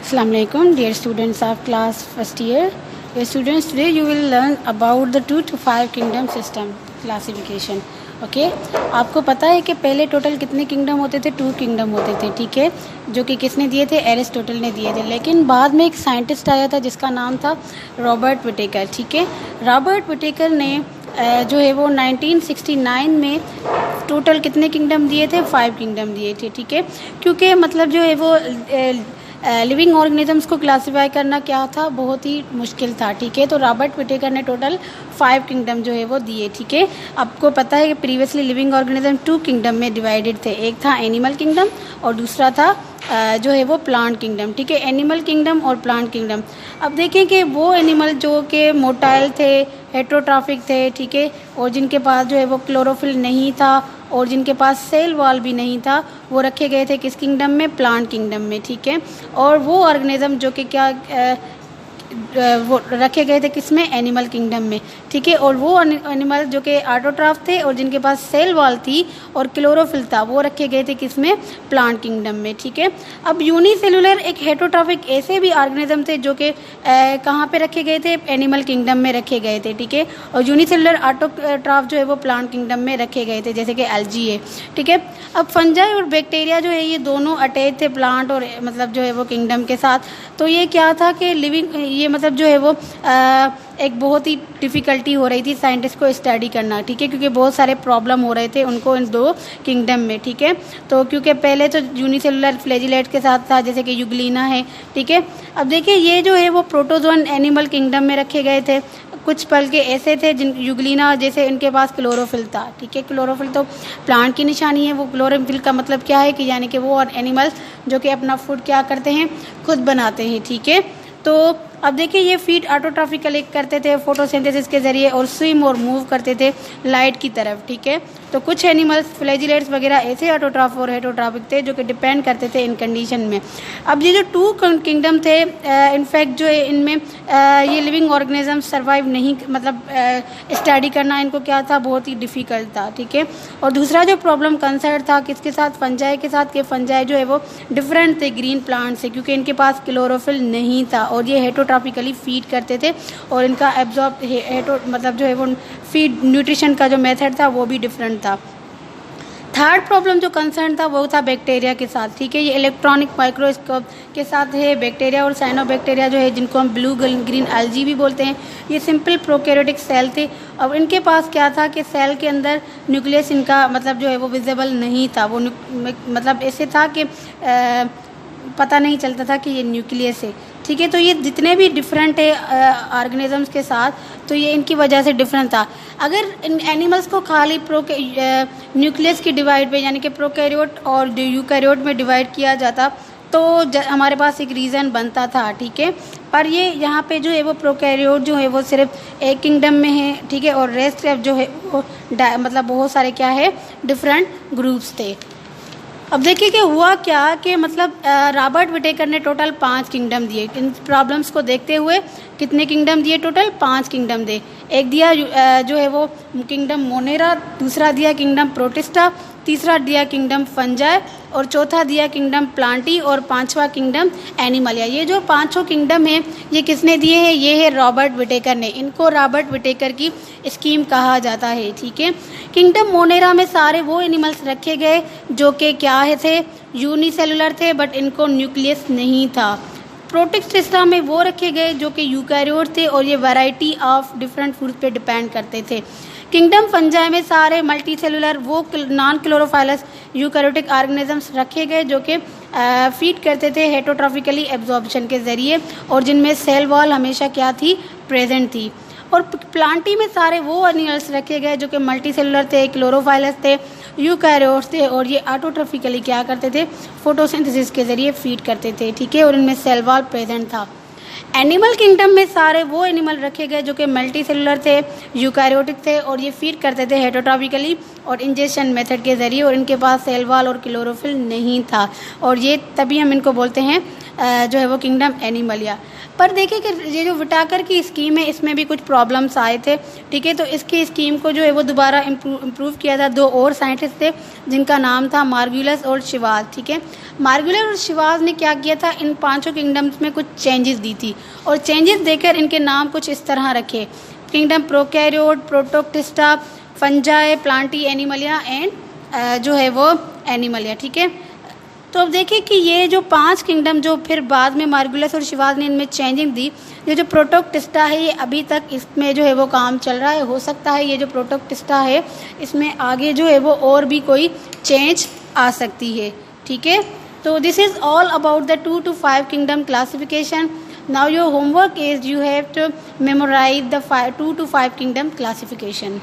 Assalamualaikum, dear students of class first year. Dear students, today you will learn about the 2 to 5 kingdom system classification. Okay आपको पता है कि पहले total कितने kingdom होते थे? 2 किंगडम होते थे, ठीक है, जो कि किसने दिए थे? एरिस्टोटल ने दिए थे। लेकिन बाद में एक साइंटिस्ट आया था जिसका नाम था रॉबर्ट विटेकर, ठीक है। रॉबर्ट विटेकर ने जो है वो 1969 में टोटल कितने किंगडम दिए थे? 5 किंगडम दिए थे, ठीक है। क्योंकि मतलब जो है वो लिविंग ऑर्गेनिजम्स को क्लासीफाई करना क्या था, बहुत ही मुश्किल था, ठीक है। तो रॉबर्ट विटेकर ने टोटल 5 किंगडम जो है वो दिए, ठीक है। आपको पता है कि प्रीवियसली लिविंग ऑर्गेनिज्म 2 किंगडम में डिवाइडेड थे, एक था एनिमल किंगडम और दूसरा था जो है वो प्लांट किंगडम, ठीक है। एनिमल किंगडम और प्लांट किंगडम। अब देखें कि वो एनिमल जो कि मोटाइल थे, हेट्रोट्रॉफिक थे, ठीक है, और जिनके पास जो है वो क्लोरोफिल नहीं था और जिनके पास सेल वॉल भी नहीं था, वो रखे गए थे किस किंगडम में? प्लांट किंगडम में, ठीक है। और वो ऑर्गेनिज्म जो कि क्या वो रखे गए थे किस में? एनिमल किंगडम में, ठीक है। और वो एनिमल जो कि ऑटोट्रॉफ थे और जिनके पास सेल वॉल थी और क्लोरोफिल था, वो रखे गए थे किस में? प्लांट किंगडम में, ठीक है। अब यूनिसेलुलर एक हेट्रोट्रॉफिक ऐसे भी ऑर्गेनिज्म थे जो कि कहाँ पे रखे गए थे? एनिमल किंगडम में रखे गए थे, ठीक है। और यूनिसेलुलर ऑटोट्रॉफ जो है वो प्लांट किंगडम में रखे गए थे, जैसे कि एल्गी है, ठीक है। अब फंजाई और बैक्टीरिया जो है ये दोनों अटैच थे प्लांट और मतलब जो है वो किंगडम के साथ। तो ये क्या था कि लिविंग ये मतलब जो है वो एक बहुत ही डिफ़िकल्टी हो रही थी साइंटिस्ट को स्टडी करना, ठीक है, क्योंकि बहुत सारे प्रॉब्लम हो रहे थे उनको इन 2 किंगडम में, ठीक है। तो क्योंकि पहले तो यूनिसेलुलर फ्लैजिलेट के साथ था, जैसे कि यूग्लिना है, ठीक है। अब देखिए ये जो है वो प्रोटोजोन एनिमल किंगडम में रखे गए थे। कुछ पल के ऐसे थे जिन यूग्लिना जैसे इनके पास क्लोरोफिल था, ठीक है। क्लोरोफिल तो प्लांट की निशानी है। वो क्लोरोफिल का मतलब क्या है कि यानी कि वो और एनिमल्स जो कि अपना फूड क्या करते हैं? खुद बनाते हैं, ठीक है। तो अब देखिए ये फीड ऑटोट्रॉफी कलेक्ट करते थे फोटोसिंथेसिस के ज़रिए और स्विम और मूव करते थे लाइट की तरफ, ठीक है। तो कुछ एनिमल्स फ्लैजिलेट्स वगैरह ऐसे ऑटोट्रॉफ और हेट्रोट्रॉफिक थे जो कि डिपेंड करते थे इन कंडीशन में। अब ये जो 2 किंगडम थे इनफैक्ट जो है इनमें ये लिविंग ऑर्गेनिज्म सर्वाइव नहीं, मतलब स्टडी करना इनको क्या था? बहुत ही डिफ़िकल्ट था, ठीक है। और दूसरा जो प्रॉब्लम कंसर्न था किसके साथ? फंजाई के साथ। कि फंजाई जो है वो डिफरेंट थे ग्रीन प्लांट से, क्योंकि इनके पास क्लोरोफिल नहीं था और ये हेट्रोट्रॉपिकली फीड करते थे और इनका एब्जॉर्ब मतलब जो है वो फीड न्यूट्रिशन का जो मेथड था वो भी डिफरेंट था। थर्ड प्रॉब्लम जो कंसर्न था वो था बैक्टीरिया के साथ, ठीक है। ये इलेक्ट्रॉनिक माइक्रोस्कोप के साथ है बैक्टीरिया और साइनोबैक्टीरिया जो है जिनको हम ब्लू ग्रीन एल्गी भी बोलते हैं। ये सिंपल प्रोकैरियोटिक सेल थे। अब इनके पास क्या था कि सेल के अंदर न्यूक्लियस इनका मतलब जो है वो विजिबल नहीं था। वो मतलब ऐसे था कि पता नहीं चलता था कि ये न्यूक्लियस है, ठीक है। तो ये जितने भी डिफरेंट है ऑर्गेनिजम्स के साथ, तो ये इनकी वजह से डिफरेंट था। अगर इन एनिमल्स को खाली न्यूक्लियस की डिवाइड पे यानी कि प्रोकैरियोट और यूकैरियोट में डिवाइड किया जाता तो हमारे पास एक रीज़न बनता था, ठीक है। पर ये यहाँ पे जो है वो प्रोकैरियोट जो है वो सिर्फ एक किंगडम में है, ठीक है, और रेस्ट जो है वो मतलब बहुत सारे क्या है? डिफरेंट ग्रुप्स थे। अब देखिए कि हुआ क्या कि मतलब रॉबर्ट विटेकर ने टोटल 5 किंगडम दिए। इन प्रॉब्लम्स को देखते हुए कितने किंगडम दिए? टोटल 5 किंगडम दे। एक दिया जो है वो किंगडम मोनेरा, दूसरा दिया किंगडम प्रोटिस्टा, तीसरा दिया किंगडम फंजाई और चौथा दिया किंगडम प्लांटी और 5वां किंगडम एनिमलिया। ये जो 5 किंगडम है ये किसने दिए हैं? ये है रॉबर्ट विटेकर ने। इनको रॉबर्ट विटेकर की स्कीम कहा जाता है, ठीक है। किंगडम मोनेरा में सारे वो एनिमल्स रखे गए जो कि क्या है थे? यूनिसेलुलर थे, बट इनको न्यूक्लियस नहीं था। प्रोटिस्टा में वो रखे गए जो कि यूकैरियोट थे और ये वैरायटी ऑफ डिफरेंट फूड्स पे डिपेंड करते थे। किंगडम फंजाई में सारे मल्टी सेलुलर वो नॉन क्लोरोफाइलस यूकैरियोटिक ऑर्गेनिजम्स रखे गए जो कि फीड करते थे हेट्रोट्रॉफिकली एब्जॉर्प्शन के ज़रिए और जिनमें सेल वॉल हमेशा क्या थी? प्रेजेंट थी। और प्लांटी में सारे वो एनिमल्स रखे गए जो कि मल्टी सेलुलर थे, क्लोरोफाइलस थे, यूकैरियोट्स थे और ये ऑटोट्रॉफिकली क्या करते थे? फोटोसिंथेसिस के ज़रिए फीड करते थे, ठीक है, और इनमें सेल वॉल प्रेजेंट था। एनिमल किंगडम में सारे वो एनिमल रखे गए जो कि मल्टी सेलुलर थे, यूकैरियोटिक थे और ये फीड करते थे हेट्रोट्रॉपिकली और इंजेक्शन मेथड के ज़रिए और इनके पास सेल वॉल और क्लोरोफिल नहीं था। और ये तभी हम इनको बोलते हैं जो है वो किंगडम एनिमलिया। पर देखिए कि ये जो विटाकर की स्कीम है इसमें भी कुछ प्रॉब्लम्स आए थे, ठीक है। तो इसकी स्कीम को जो है वो दोबारा इम्प्रूव किया था। 2 और साइंटिस्ट थे जिनका नाम था मार्गुलस और शिवाज, ठीक है। मार्गुलस और शिवाज ने क्या किया था, इन 5 किंगडम्स में कुछ चेंजेस दी थी और चेंजेस देकर इनके नाम कुछ इस तरह रखे, kingdom prokaryote, Protoctista, fungi, Plantae Animalia and जो है वो एनिमलिया, ठीक है। तो अब देखिए कि ये जो 5 किंगडम जो फिर बाद में मार्गुलस और शिवाज ने इनमें चेंजिंग दी, ये जो प्रोटोक्टिस्टा है ये अभी तक इसमें जो है वो काम चल रहा है। हो सकता है ये जो प्रोटोक्टिस्टा है इसमें आगे जो है वो और भी कोई चेंज आ सकती है, ठीक है। तो this is all about the 2 to 5 kingdom classification. Now your homework is you have to memorize the 2 to 5 kingdom classification.